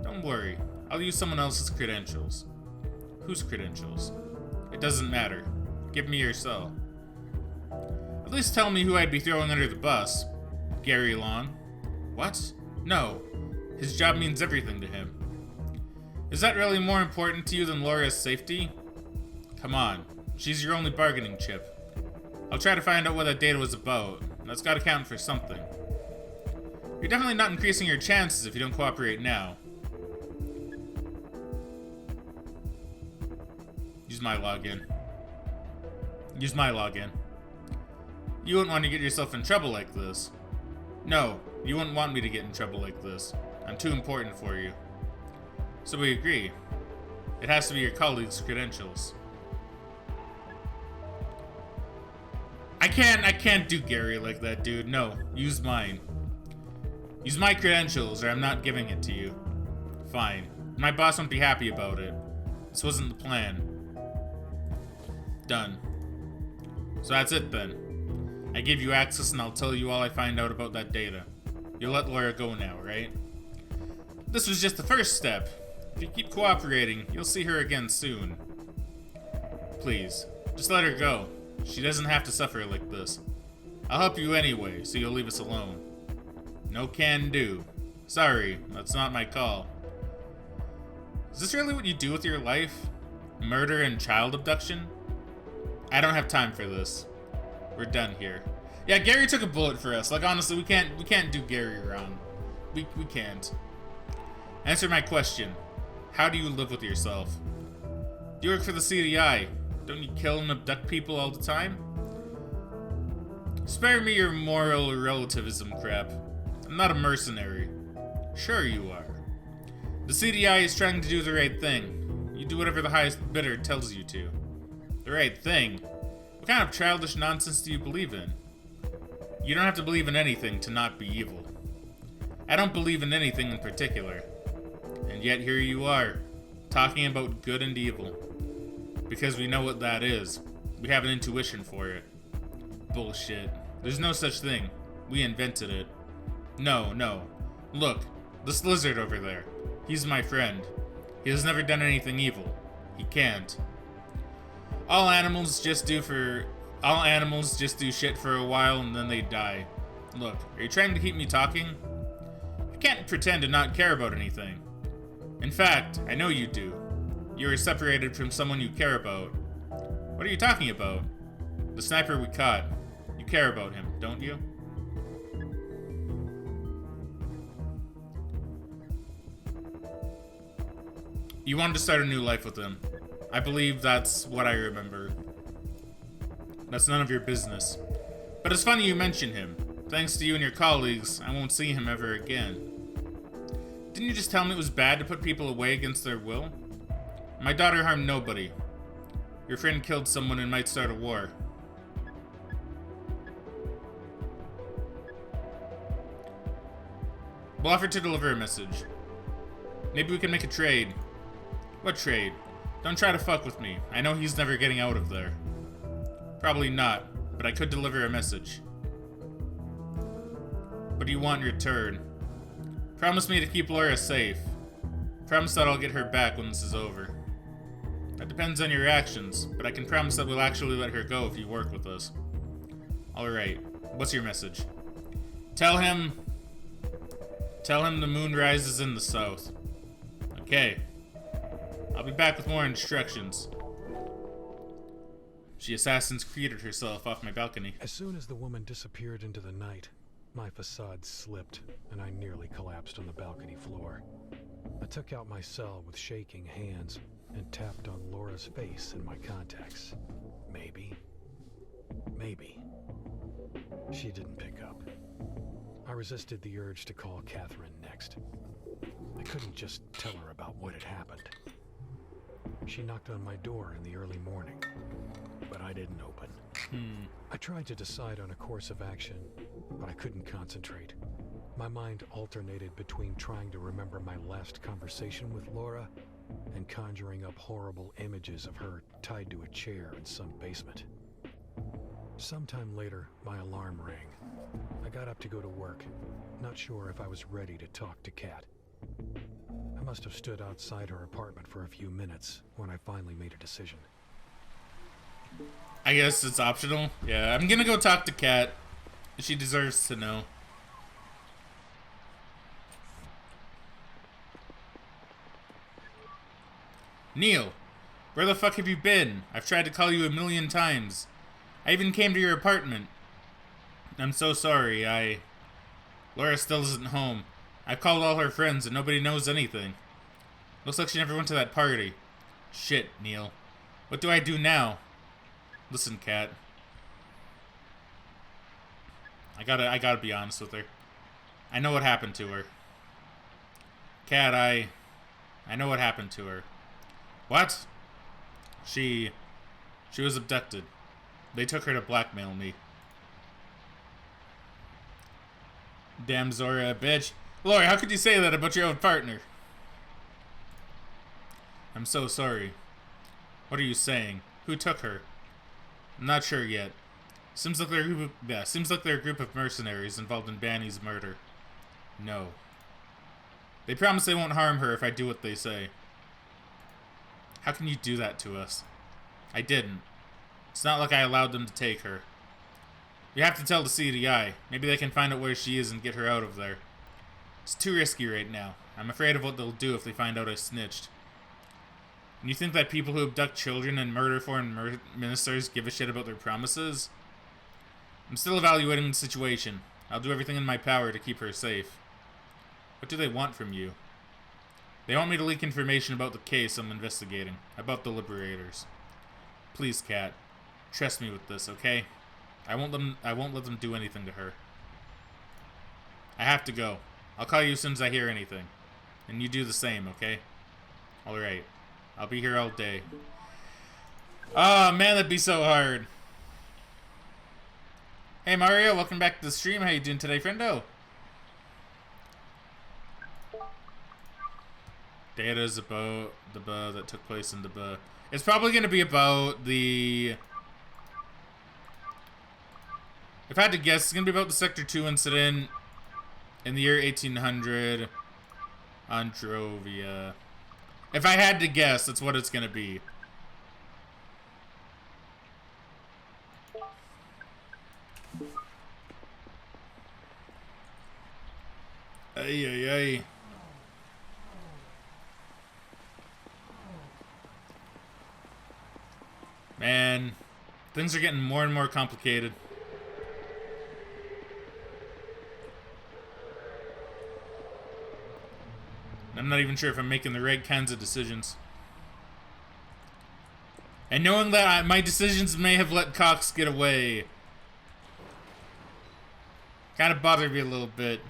[SPEAKER 1] Don't worry, I'll use someone else's credentials. Whose credentials? It doesn't matter. Give me your cell. At least tell me who I'd be throwing under the bus. Gary Long. What? No. His job means everything to him. Is that really more important to you than Laura's safety? Come on. She's your only bargaining chip. I'll try to find out what that data was about. That's gotta count for something. You're definitely not increasing your chances if you don't cooperate now. Use my login. Use my login. You wouldn't want to get yourself in trouble like this. No, you wouldn't want me to get in trouble like this. I'm too important for you. So we agree. It has to be your colleague's credentials. I can't do Gary like that, dude. No, use mine. Use my credentials or I'm not giving it to you. Fine. My boss won't be happy about it. This wasn't the plan. Done. So that's it then. I give you access and I'll tell you all I find out about that data. You'll let Laura go now, right? This was just the first step. If you keep cooperating, you'll see her again soon. Please, just let her go. She doesn't have to suffer like this. I'll help you anyway, so you'll leave us alone. No can do. Sorry, that's not my call. Is this really what you do with your life? Murder and child abduction? I don't have time for this. We're done here. Yeah, Gary took a bullet for us. Like, honestly, we can't do Gary wrong. We can't. Answer my question. How do you live with yourself? Do you work for the CDI? Don't you kill and abduct people all the time? Spare me your moral relativism crap. I'm not a mercenary. Sure you are. The CDI is trying to do the right thing. You do whatever the highest bidder tells you to. The right thing? What kind of childish nonsense do you believe in? You don't have to believe in anything to not be evil. I don't believe in anything in particular. And yet here you are, talking about good and evil. Because we know what that is. We have an intuition for it. Bullshit. There's no such thing. We invented it. No. Look, this lizard over there. He's my friend. He has never done anything evil. He can't. All animals just do shit for a while and then they die. Look, are you trying to keep me talking? I can't pretend to not care about anything. In fact, I know you do. You are separated from someone you care about. What are you talking about? The sniper we caught. You care about him, don't you? You wanted to start a new life with him. I believe that's what I remember. That's none of your business. But it's funny you mention him. Thanks to you and your colleagues, I won't see him ever again. Didn't you just tell me it was bad to put people away against their will? My daughter harmed nobody. Your friend killed someone and might start a war. We'll offer to deliver a message. Maybe we can make a trade. What trade? Don't try to fuck with me. I know he's never getting out of there. Probably not, but I could deliver a message. What do you want in return? Promise me to keep Laura safe. Promise that I'll get her back when this is over. That depends on your actions, but I can promise that we'll actually let her go if you work with us. Alright, what's your message? Tell him the moon rises in the south. Okay. I'll be back with more instructions. She Assassin's Creeded herself off my balcony.
[SPEAKER 2] As soon as the woman disappeared into the night, my facade slipped, and I nearly collapsed on the balcony floor. I took out my cell with shaking hands and tapped on Laura's face in my contacts. Maybe. She didn't pick up. I resisted the urge to call Catherine next. I couldn't just tell her about what had happened. She knocked on my door in the early morning, but I didn't open. I tried to decide on a course of action, but I couldn't concentrate. My mind alternated between trying to remember my last conversation with Laura and conjuring up horrible images of her tied to a chair in some basement. Sometime later, my alarm rang. I got up to go to work, not sure if I was ready to talk to Kat. I must have stood outside her apartment for a few minutes when I finally made a decision.
[SPEAKER 1] I guess it's optional. Yeah, I'm gonna go talk to Kat. She deserves to know. Neil, where the fuck have you been? I've tried to call you a million times. I even came to your apartment. I'm so sorry, Laura still isn't home. I've called all her friends and nobody knows anything. Looks like she never went to that party. Shit, Neil. What do I do now? Listen, Kat. I gotta be honest with her. I know what happened to her. Kat, I know what happened to her. What? She was abducted. They took her to blackmail me. Damn Zora, bitch. Laura, how could you say that about your own partner? I'm so sorry. What are you saying? Who took her? I'm not sure yet. Seems like they're a group of mercenaries involved in Banny's murder. No. They promise they won't harm her if I do what they say. How can you do that to us? I didn't. It's not like I allowed them to take her. You have to tell the CDI. Maybe they can find out where she is and get her out of there. It's too risky right now. I'm afraid of what they'll do if they find out I snitched. And you think that people who abduct children and murder foreign ministers give a shit about their promises? I'm still evaluating the situation. I'll do everything in my power to keep her safe. What do they want from you? They want me to leak information about the case I'm investigating, about the Liberators. Please, Kat, trust me with this, okay? I won't let them do anything to her. I have to go. I'll call you as soon as I hear anything. And you do the same, okay? Alright. I'll be here all day. Oh, man, that'd be so hard. Hey, Mario, welcome back to the stream. How you doing today, friendo? Data is about the that took place in the It's probably going to be about the... If I had to guess, it's going to be about the Sector 2 incident in the year 1800 on Drovia. If I had to guess, that's what it's going to be. Ay, ay, ay. Man, things are getting more and more complicated. I'm not even sure if I'm making the right kinds of decisions. And knowing that my decisions may have let Cox get away kind of bothered me a little bit.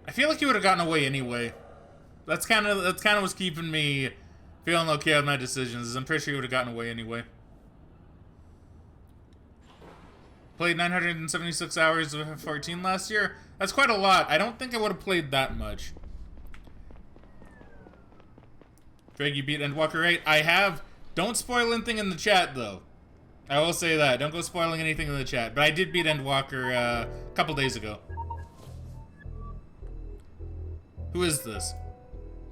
[SPEAKER 1] I feel like he would have gotten away anyway. That's kind of what's keeping me feeling okay with my decisions. Is I'm pretty sure he would have gotten away anyway. Played 976 hours of 14 last year. That's quite a lot. I don't think I would have played that much. Greg, you beat Endwalker, right? I have. Don't spoil anything in the chat, though. I will say that. Don't go spoiling anything in the chat. But I did beat Endwalker a couple days ago. Who is this?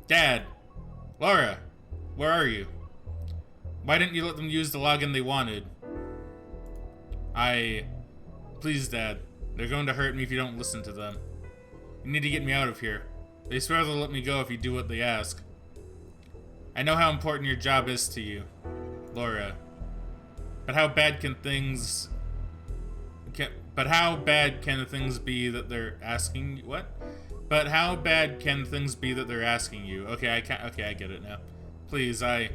[SPEAKER 1] Dad. Laura. Where are you? Why didn't you let them use the login they wanted? Please, Dad. They're going to hurt me if you don't listen to them. You need to get me out of here. They swear they'll let me go if you do what they ask. I know how important your job is to you, Laura. But how bad can things... But how bad can the things be that they're asking... What? But how bad can things be that they're asking you? Okay, I get it now. Please, I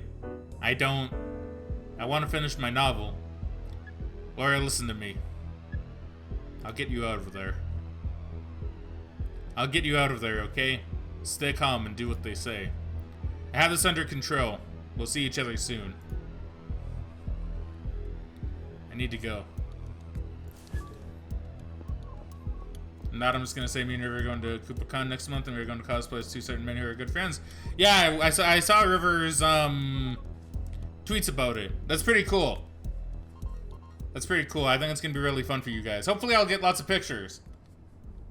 [SPEAKER 1] want to finish my novel. Laura, listen to me. I'll get you out of there. I'll get you out of there, okay? Stay calm and do what they say. I have this under control. We'll see each other soon. I need to go. Not, I'm just gonna say me and River are going to KoopaCon next month, and we're going to cosplay as two certain men who are good friends. Yeah, I saw River's tweets about it. That's pretty cool. That's pretty cool. I think it's gonna be really fun for you guys. Hopefully, I'll get lots of pictures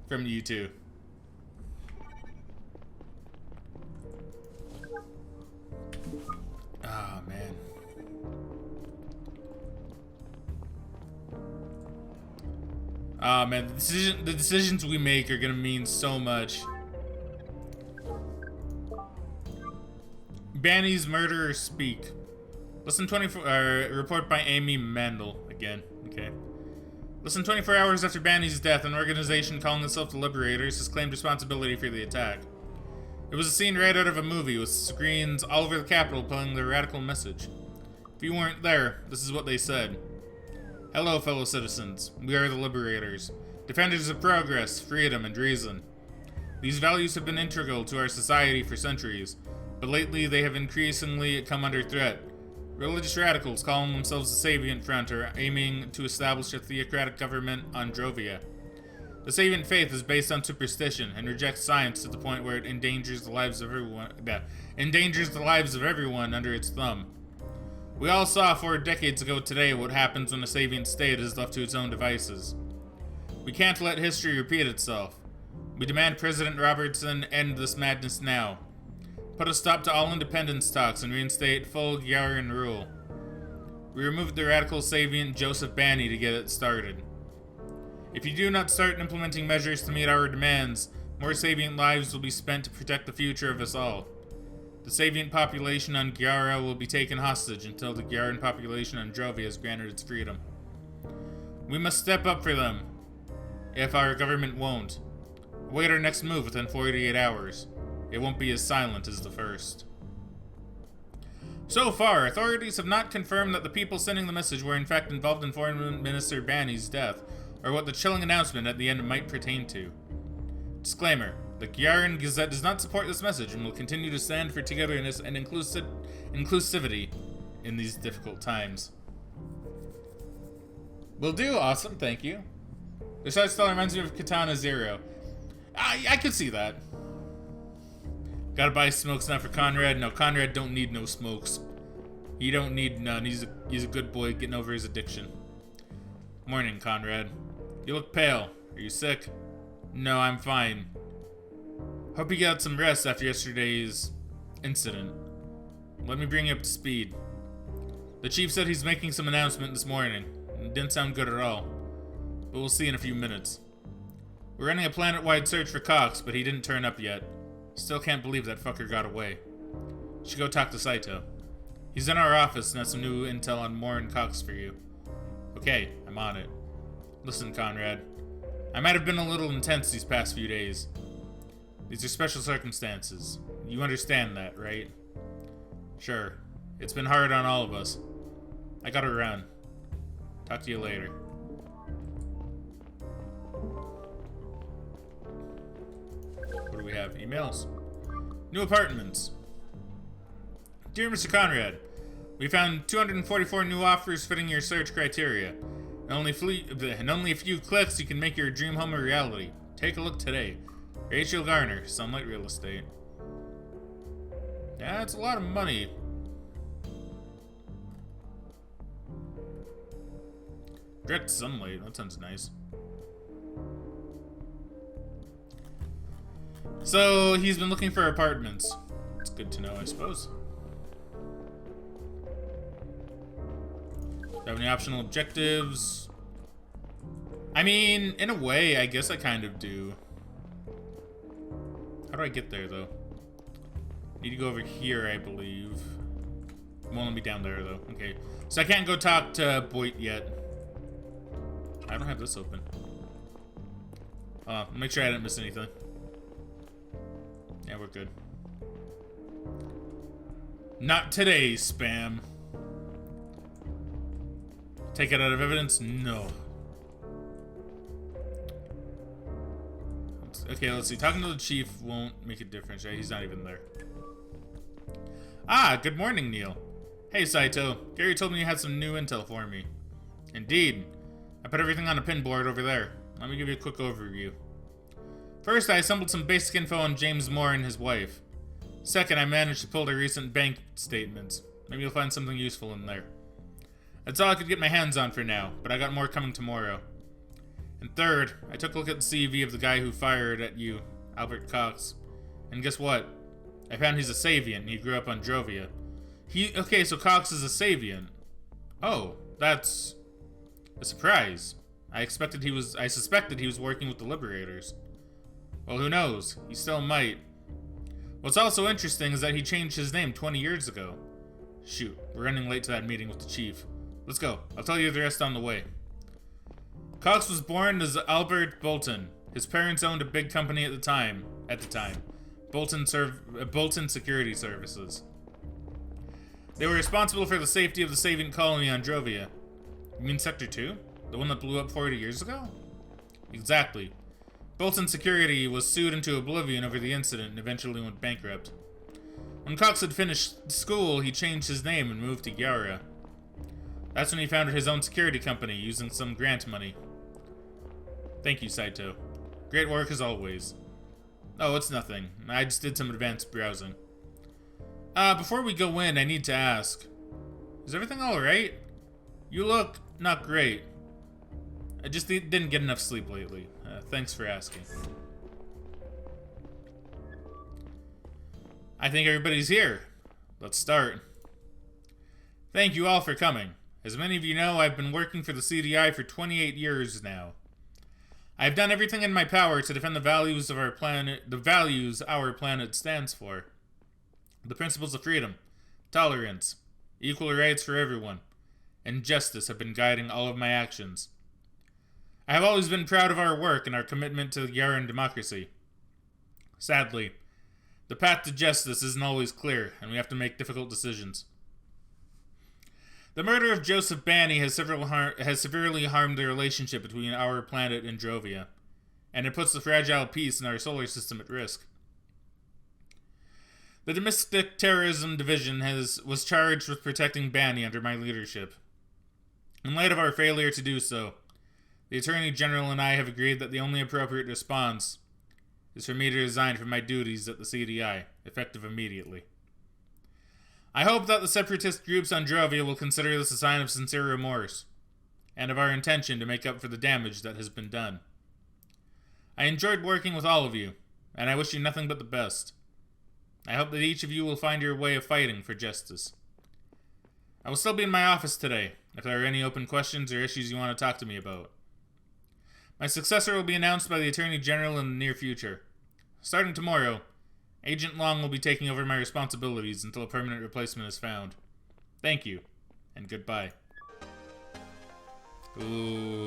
[SPEAKER 1] from you two. Oh man. Oh man, the decisions we make are gonna mean so much. Banny's murderers speak. Listen 24. Report by Amy Mandel again. Okay. Listen 24 hours after Banny's death, an organization calling itself the Liberators has claimed responsibility for the attack. It was a scene right out of a movie with screens all over the Capitol pulling their radical message. If you weren't there, this is what they said. Hello, fellow citizens. We are the Liberators, defenders of progress, freedom, and reason. These values have been integral to our society for centuries, but lately they have increasingly come under threat. Religious radicals calling themselves the Savient Front are aiming to establish a theocratic government on Drovia. The Savient faith is based on superstition and rejects science to the point where it endangers the lives of everyone under its thumb. We all saw 4 decades ago today what happens when a Savient state is left to its own devices. We can't let history repeat itself. We demand President Robertson end this madness now. Put a stop to all independence talks and reinstate full Gyaran rule. We removed the radical Savient Joseph Banny to get it started. If you do not start implementing measures to meet our demands, more Savient lives will be spent to protect the future of us all. The Savient population on Gyara will be taken hostage until the Gyaran population on Drovia is granted its freedom. We must step up for them. if our government won't. Await our next move within 48 hours. It won't be as silent as the first. So far, authorities have not confirmed that the people sending the message were in fact involved in Foreign Minister Banny's death, or what the chilling announcement at the end might pertain to. Disclaimer. The Gyaran Gazette does not support this message and will continue to stand for togetherness and inclusivity in these difficult times. Will do. Awesome. Thank you. This art style reminds me of Katana Zero. I could see that. Gotta buy smokes now for Conrad. No, Conrad don't need no smokes. He don't need none. He's a good boy getting over his addiction. Morning, Conrad. You look pale. Are you sick? No, I'm fine. Hope you got some rest after yesterday's incident. Let me bring you up to speed. The chief said he's making some announcement this morning. It didn't sound good at all. But we'll see in a few minutes. We're running a planet-wide search for Cox, but he didn't turn up yet. Still can't believe that fucker got away. Should go talk to Saito. He's in our office and has some new intel on Moore and Cox for you. Okay, I'm on it. Listen, Conrad. I might have been a little intense these past few days. These are special circumstances. You understand that, right? Sure. It's been hard on all of us. I gotta run. Talk to you later. What do we have? Emails. New apartments. Dear Mr. Conrad, we found 244 new offers fitting your search criteria. In only a few clicks, you can make your dream home a reality. Take a look today. Rachel Garner, Sunlight Real Estate. Yeah, that's a lot of money. Direct Sunlight, that sounds nice. So, he's been looking for apartments. It's good to know, I suppose. Do you have any optional objectives? I mean, in a way, I guess I kind of do. How do I get there, though? Need to go over here, I believe. It won't let me down there, though. Okay. So I can't go talk to Boyd yet. I don't have this open. Make sure I didn't miss anything. Yeah, we're good. Not today, spam. Take it out of evidence? No. Okay, let's see. Talking to the chief won't make a difference, right? He's not even there. Ah, good morning, Neil. Hey, Saito. Gary told me you had some new intel for me. Indeed. I put everything on a pinboard over there. Let me give you a quick overview. First, I assembled some basic info on James Moore and his wife. Second, I managed to pull their recent bank statements. Maybe you'll find something useful in there. That's all I could get my hands on for now, but I got more coming tomorrow. And third, I took a look at the CV of the guy who fired at you, Albert Cox. And guess what? I found he's a Savian. He grew up on Drovia. Okay, so Cox is a Savian. Oh, that's a surprise. I suspected he was working with the Liberators. Well, who knows? He still might. What's also interesting is that he changed his name 20 years ago. Shoot, we're running late to that meeting with the chief. Let's go. I'll tell you the rest on the way. Cox was born as Albert Bolton. His parents owned a big company at the time. Bolton Security Services. They were responsible for the safety of the Savient colony on Drovia. You mean Sector 2? The one that blew up 40 years ago? Exactly. Bolton Security was sued into oblivion over the incident and eventually went bankrupt. When Cox had finished school, he changed his name and moved to Gyara. That's when he founded his own security company using some grant money. Thank you, Saito. Great work as always. Oh, it's nothing. I just did some advanced browsing. Before we go in, I need to ask. Is everything alright? You look not great. I just didn't get enough sleep lately. Thanks for asking. I think everybody's here. Let's start. Thank you all for coming. As many of you know, I've been working for the CDI for 28 years now. I've done everything in my power to defend the values of our planet, the values our planet stands for. The principles of freedom, tolerance, equal rights for everyone, and justice have been guiding all of my actions. I have always been proud of our work and our commitment to Yaran democracy. Sadly, the path to justice isn't always clear, and we have to make difficult decisions. The murder of Joseph Banny has severely harmed the relationship between our planet and Drovia, and it puts the fragile peace in our solar system at risk. The Domestic Terrorism Division was charged with protecting Banny under my leadership. In light of our failure to do so, the Attorney General and I have agreed that the only appropriate response is for me to resign from my duties at the CDI, effective immediately. I hope that the separatist groups on Drovia will consider this a sign of sincere remorse, and of our intention to make up for the damage that has been done. I enjoyed working with all of you, and I wish you nothing but the best. I hope that each of you will find your way of fighting for justice. I will still be in my office today, if there are any open questions or issues you want to talk to me about. My successor will be announced by the Attorney General in the near future. Starting tomorrow, Agent Long will be taking over my responsibilities until a permanent replacement is found. Thank you, and goodbye. Ooh.